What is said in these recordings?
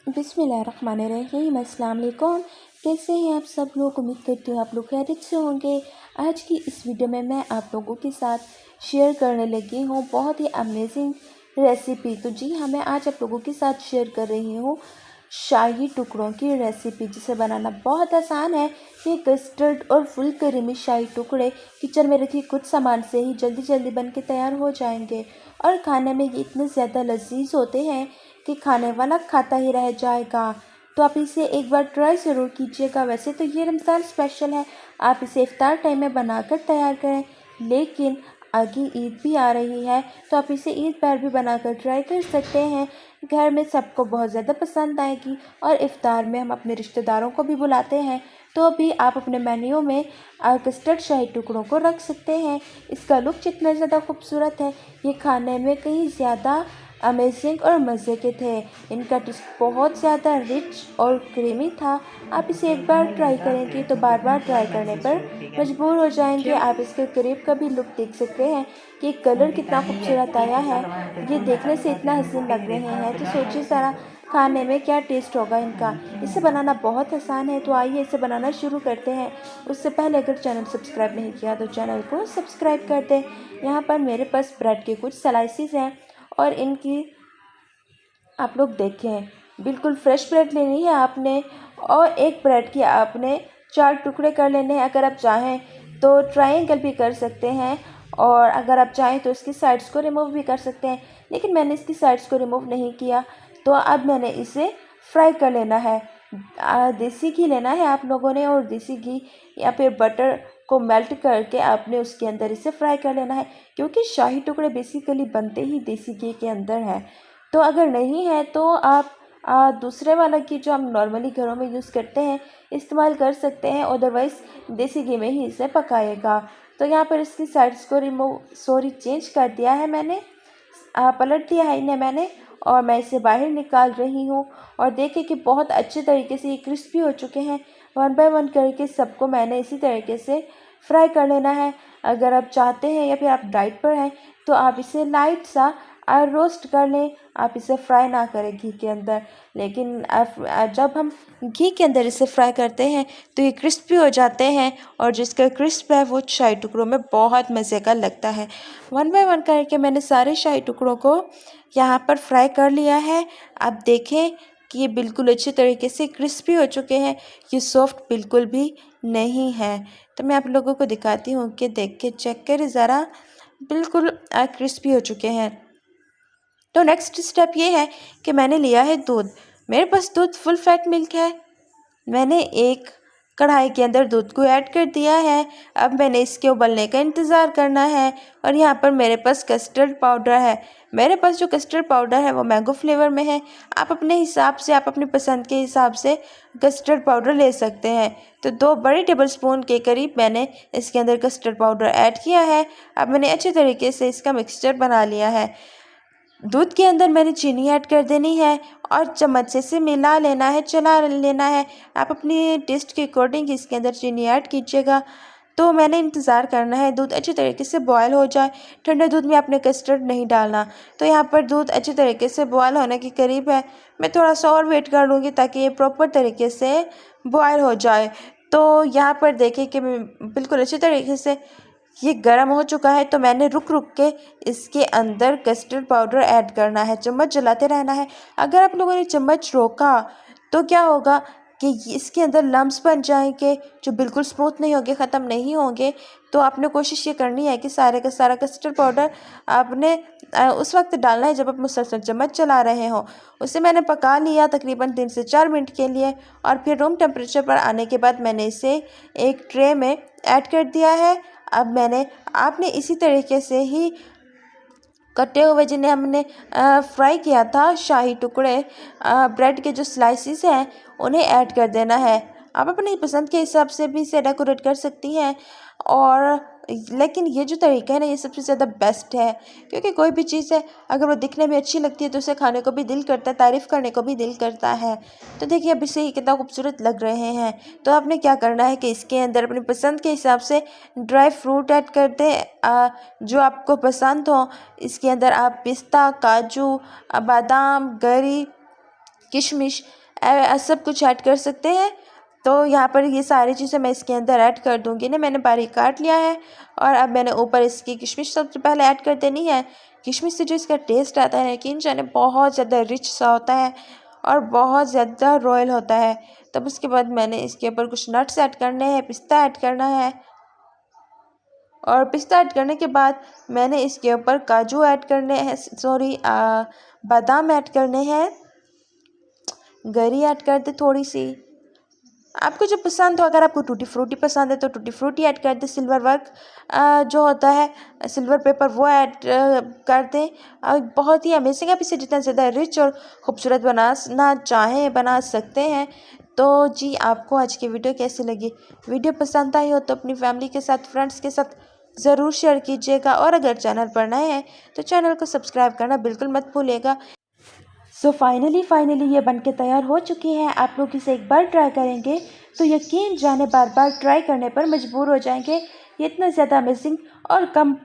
बिस्मिल्लाहिर्रहमानिर्रहीम। अस्सलाम वालेकुम। कैसे हैं आप सब लोग? उम्मीद करती हूँ आप लोग खैरियत से होंगे। आज की इस वीडियो में मैं आप लोगों के साथ शेयर करने लगी हूँ बहुत ही अमेजिंग रेसिपी। तो जी हाँ, मैं आज आप लोगों के साथ शेयर कर रही हूँ शाही टुकड़ों की रेसिपी, जिसे बनाना बहुत आसान है। ये कस्टर्ड और फुल क्रीमी शाही टुकड़े किचन में रखी कुछ सामान से ही जल्दी जल्दी बन के तैयार हो जाएंगे और खाने में ये इतने ज़्यादा लजीज होते हैं कि खाने वाला खाता ही रह जाएगा। तो आप इसे एक बार ट्राई ज़रूर कीजिएगा। वैसे तो ये रमज़ान स्पेशल है, आप इसे इफ्तार टाइम में बनाकर तैयार करें, लेकिन आगे ईद भी आ रही है तो आप इसे ईद पर भी बनाकर ट्राई कर सकते हैं। घर में सबको बहुत ज़्यादा पसंद आएगी और इफ्तार में हम अपने रिश्तेदारों को भी बुलाते हैं, तो भी आप अपने मेन्यू में कस्टर्ड शाही टुकड़ों को रख सकते हैं। इसका लुक जितना ज़्यादा खूबसूरत है, ये खाने में कहीं ज़्यादा अमेजिंग और मज़े के थे। इनका टेस्ट बहुत ज़्यादा रिच और क्रीमी था। आप इसे एक बार ट्राई करेंगे तो बार बार ट्राई करने पर मजबूर हो जाएंगे। आप इसके करीब का भी लुक देख सकते हैं कि कलर कितना खूबसूरत आया है। ये देखने से इतना हसीन लग रहे हैं, तो सोचिए ज़रा खाने में क्या टेस्ट होगा इनका। इसे बनाना बहुत आसान है, तो आइए इसे बनाना शुरू करते हैं। उससे पहले अगर चैनल सब्सक्राइब नहीं किया तो चैनल को सब्सक्राइब कर दें। यहाँ पर मेरे पास ब्रेड के कुछ स्लाइसिस हैं और इनकी आप लोग देखें, बिल्कुल फ्रेश ब्रेड लेनी है आपने और एक ब्रेड की आपने 4 टुकड़े कर लेने हैं। अगर आप चाहें तो ट्रायंगल भी कर सकते हैं और अगर आप चाहें तो इसकी साइड्स को रिमूव भी कर सकते हैं, लेकिन मैंने इसकी साइड्स को रिमूव नहीं किया। तो अब मैंने इसे फ्राई कर लेना है। देसी घी लेना है आप लोगों ने और देसी घी या फिर बटर को मेल्ट करके आपने उसके अंदर इसे फ्राई कर लेना है, क्योंकि शाही टुकड़े बेसिकली बनते ही देसी घी के अंदर है। तो अगर नहीं है तो आप दूसरे वाला घी जो हम नॉर्मली घरों में यूज़ करते हैं इस्तेमाल कर सकते हैं, अदरवाइज़ देसी घी में ही इसे पकाएगा। तो यहाँ पर इसकी साइड्स को चेंज कर दिया है मैंने, पलट दिया है इन्हें मैंने और मैं इसे बाहर निकाल रही हूँ। और देखिए कि बहुत अच्छे तरीके से ये क्रिस्पी हो चुके हैं। वन बाय वन करके सबको मैंने इसी तरीके से फ्राई कर लेना है। अगर आप चाहते हैं या फिर आप डाइट पर हैं तो आप इसे लाइट सा रोस्ट कर लें, आप इसे फ्राई ना करें घी के अंदर। लेकिन जब हम घी के अंदर इसे फ्राई करते हैं तो ये क्रिस्पी हो जाते हैं और जिसका क्रिस्प है वो शाही टुकड़ों में बहुत मज़े का लगता है। वन बाय वन करके मैंने सारे शाही टुकड़ों को यहाँ पर फ्राई कर लिया है। आप देखें कि ये बिल्कुल अच्छे तरीके से क्रिस्पी हो चुके हैं, ये सॉफ्ट बिल्कुल भी नहीं है। तो मैं आप लोगों को दिखाती हूँ कि देख के चेक करें ज़रा, बिल्कुल क्रिस्पी हो चुके हैं। तो नेक्स्ट स्टेप ये है कि मैंने लिया है दूध। मेरे पास दूध फुल फैट मिल्क है। मैंने एक कढ़ाई के अंदर दूध को ऐड कर दिया है। अब मैंने इसके उबलने का इंतज़ार करना है और यहाँ पर मेरे पास कस्टर्ड पाउडर है। मेरे पास जो कस्टर्ड पाउडर है वो मैंगो फ्लेवर में है। आप अपने हिसाब से, आप अपनी पसंद के हिसाब से कस्टर्ड पाउडर ले सकते हैं। तो 2 बड़े टेबल स्पून के करीब मैंने इसके अंदर कस्टर्ड पाउडर ऐड किया है। अब मैंने अच्छे तरीके से इसका मिक्सचर बना लिया है। दूध के अंदर मैंने चीनी ऐड कर देनी है और चम्मच से इसे मिला लेना है, चला लेना है। आप अपने टेस्ट के अकॉर्डिंग इसके अंदर चीनी ऐड कीजिएगा। तो मैंने इंतज़ार करना है दूध अच्छे तरीके से बॉयल हो जाए। ठंडे दूध में आपने कस्टर्ड नहीं डालना। तो यहाँ पर दूध अच्छे तरीके से बॉयल होने के करीब है। मैं थोड़ा सा और वेट कर लूँगी ताकि ये प्रॉपर तरीके से बॉयल हो जाए। तो यहाँ पर देखिए कि बिल्कुल अच्छे तरीके से ये गर्म हो चुका है। तो मैंने रुक रुक के इसके अंदर कस्टर्ड पाउडर ऐड करना है, चम्मच चलाते रहना है। अगर आप लोगों ने चम्मच रोका तो क्या होगा कि इसके अंदर लम्स बन जाएंगे जो बिल्कुल स्मूथ नहीं होंगे, ख़त्म नहीं होंगे। तो आपने कोशिश ये करनी है कि सारे का सारा कस्टर्ड पाउडर आपने उस वक्त डालना है जब आप मुसलसल चम्मच चला रहे हो। उसे मैंने पका लिया तकरीबन 3 से 4 मिनट के लिए और फिर रूम टेम्परेचर पर आने के बाद मैंने इसे एक ट्रे में ऐड कर दिया है। अब आपने इसी तरीके से ही कटे हुए जिन्हें हमने फ्राई किया था शाही टुकड़े, ब्रेड के जो स्लाइसिस हैं उन्हें ऐड कर देना है। आप अपनी पसंद के हिसाब से भी इसे डेकोरेट कर सकती हैं और लेकिन ये जो तरीका है ना, ये सबसे ज़्यादा बेस्ट है, क्योंकि कोई भी चीज़ है अगर वो दिखने में अच्छी लगती है तो उसे खाने को भी दिल करता है, तारीफ़ करने को भी दिल करता है। तो देखिए अब इसे कितना खूबसूरत लग रहे हैं। तो आपने क्या करना है कि इसके अंदर अपनी पसंद के हिसाब से ड्राई फ्रूट ऐड कर दें, जो आपको पसंद हो। इसके अंदर आप पिस्ता, काजू, बादाम, गरी, किशमिश सब कुछ ऐड कर सकते हैं। तो यहाँ पर ये सारी चीज़ें मैं इसके अंदर ऐड कर दूँगी ना, मैंने बारीक काट लिया है। और अब मैंने ऊपर इसकी किशमिश सबसे पहले ऐड कर देनी है। किशमिश से जो इसका टेस्ट आता है यकीन जाने बहुत ज़्यादा रिच सा होता है और बहुत ज़्यादा रॉयल होता है। तब उसके बाद मैंने इसके ऊपर कुछ नट्स ऐड करने हैं, पिस्ता ऐड करना है। और पिस्ता ऐड करने के बाद मैंने इसके ऊपर काजू ऐड करने हैं, सॉरी बादाम ऐड करने हैं, गरी ऐड कर दे थोड़ी सी, आपको जो पसंद हो। अगर आपको टूटी फ्रूटी पसंद है तो टूटी फ्रूटी ऐड कर दें। सिल्वर वर्क जो होता है सिल्वर पेपर वो ऐड कर दें। बहुत ही अमेजिंग, आप इसे जितना ज़्यादा रिच और ख़ूबसूरत बनाना चाहें बना सकते हैं। तो जी आपको आज की वीडियो कैसी लगी? वीडियो पसंद आई हो तो अपनी फैमिली के साथ, फ्रेंड्स के साथ ज़रूर शेयर कीजिएगा। और अगर चैनल पर नए हैं तो चैनल को सब्सक्राइब करना बिल्कुल मत भूलिएगा। सो फाइनली ये बनके तैयार हो चुकी हैं। आप लोग इसे एक बार ट्राई करेंगे तो यकीन जाने बार बार ट्राई करने पर मजबूर हो जाएंगे। ये इतना ज़्यादा अमेजिंग और कम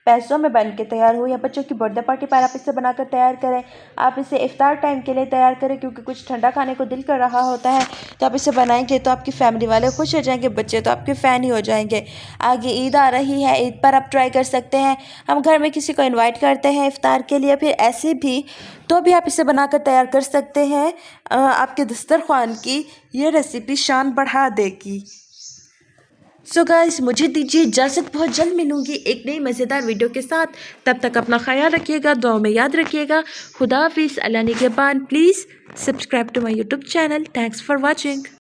पैसों में बन के तैयार हो। या बच्चों की बर्थडे पार्टी पर आप इसे बनाकर तैयार करें। आप इसे इफ्तार टाइम के लिए तैयार करें, क्योंकि कुछ ठंडा खाने को दिल कर रहा होता है। तो आप इसे बनाएंगे तो आपकी फैमिली वाले खुश हो जाएंगे, बच्चे तो आपके फ़ैन ही हो जाएंगे। आगे ईद आ रही है, ईद पर आप ट्राई कर सकते हैं। हम घर में किसी को इन्वाइट करते हैं इफ्तार के लिए, फिर ऐसे भी तो भी आप इसे बनाकर तैयार कर सकते हैं। आपके दस्तरख्वान की ये रेसिपी शान बढ़ा देगी। सो गाइस मुझे दीजिए इजाज़त, बहुत जल्द मिलूंगी एक नई मज़ेदार वीडियो के साथ। तब तक अपना ख्याल रखिएगा, दुआ में याद रखिएगा। खुदा हाफिज़, अल्लाह निगहबान। Please subscribe to my YouTube channel. Thanks for watching.